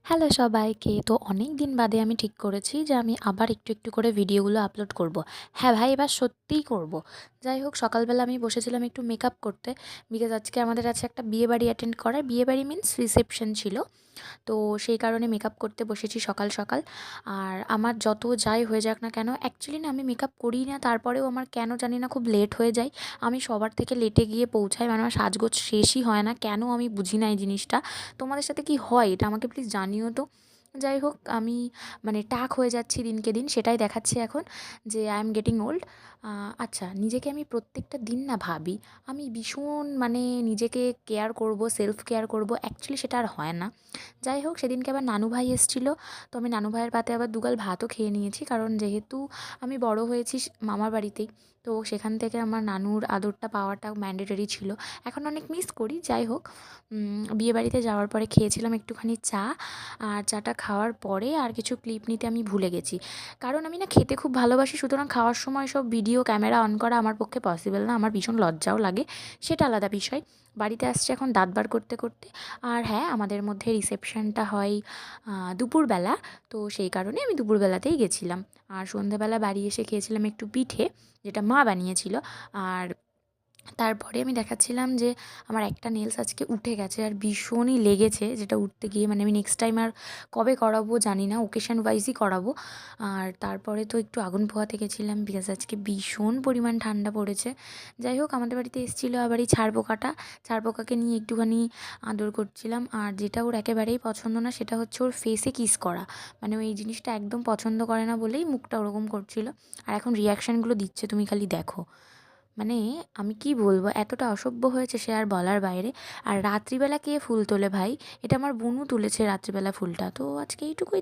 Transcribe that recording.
Hello সবাইকে। তো অনেক দিন বাদে আমি ঠিক করেছি যে আমি আবার একটু একটু করে ভিডিওগুলো আপলোড করব। হ্যাঁ ভাই, এবার সত্যিই করব। যাই হোক, সকালবেলা আমি বসেছিলাম একটু মেকআপ করতে। বিকজ আজকে আমাদের আছে একটা বিয়েবাড়ি অ্যাটেন্ড করার। বিয়েবাড়ি মিন্স রিসেপশন ছিল। তো সেই কারণে মেকআপ করতে বসেছি সকাল সকাল। আর আমার যত যাই হয়ে যাক না কেন, অ্যাকচুয়ালি না আমি মেকআপ করি না, তারপরেও আমার কেন জানি না খুব লেট হয়ে যায়। আমি সবার থেকে লেটে গিয়ে পৌঁছাই, মানে আমার সাজগোজ শেষই হয় না, কেন আমি বুঝি না এই জিনিসটা। তোমাদের সাথে কি হয় এটা আমাকে প্লিজ জানিও তো। যাই হোক, আমি মানে টাক হয়ে যাচ্ছি দিনকে দিন, সেটাই দেখাচ্ছে এখন যে আই এম গেটিং ওল্ড। আচ্ছা, নিজেকে আমি প্রত্যেকটা দিন না ভাবি আমি ভীষণ মানে নিজেকে কেয়ার করব, সেলফ কেয়ার করব, অ্যাকচুয়ালি সেটা আর হয় না। যাই হোক, সেদিনকে আবার নানু ভাই এসেছিলো। তো আমি নানু ভাইয়ের পাতে আবার দুগাল ভাতও খেয়ে নিয়েছি, কারণ যেহেতু আমি বড় হয়েছি মামার বাড়িতেই। তো সেখান থেকে আমার নানুর আদরটা পাওয়াটা ম্যান্ডেটরি ছিল। এখন অনেক মিস করি। যাই হোক, বিয়েবাড়িতে যাওয়ার পরে খেয়েছিলাম একটুখানি চা। আর চাটা খাওয়ার পরে আর কিছু ক্লিপ নিতে আমি ভুলে গেছি, কারণ আমি না খেতে খুব ভালোবাসি, সুতরাং খাওয়ার সময় সব ভিডিও ক্যামেরা অন করা আমার পক্ষে পসিবল না, আমার ভীষণ লজ্জাও লাগে, সেটা আলাদা বিষয়। বাড়িতে আসছে এখন দাঁত বার করতে করতে। আর হ্যাঁ, আমাদের মধ্যে রিসেপশনটা হয় দুপুরবেলা। তো সেই কারণে আমি দুপুরবেলাতেই গেছিলাম। আর সন্ধ্যাবেলা বাড়ি এসে খেয়েছিলাম একটু পিঠে, যেটা মা বানিয়েছিল। আর তারপরে আমি দেখাচ্ছিলাম যে আমার একটা নেলস আজকে উঠে গেছে আর ভীষণই লেগেছে, যেটা উঠতে গিয়ে মানে আমি নেক্সট টাইম আর কবে করাবো জানি না, ওকেশন ওয়াইজই করাবো। আর তারপরে তো একটু আগুন পোহাতে গেছিলাম, বিকজ আজকে ভীষণ পরিমাণ ঠান্ডা পড়েছে। যাই হোক, আমাদের বাড়িতে এসেছিলো আবার এই ছাড়পোকাটা। ছাড়পোকাকে নিয়ে একটুখানি আদর করছিলাম। আর যেটা ওর একেবারেই পছন্দ না সেটা হচ্ছে ওর ফেসে কিস করা। মানে ও এই জিনিসটা একদম পছন্দ করে না বলেই মুখটা ওরকম করছিল। আর এখন রিয়াকশানগুলো দিচ্ছে, তুমি খালি দেখো। মানে আমি কি বলবো, এতটা অসভ্য হয়েছে সে আর বলার বাইরে। আর রাত্রিবেলা কে ফুল তোলে ভাই? এটা আমার বুনু তুলেছে রাত্রিবেলা ফুলটা। তো আজকে এইটুকুই।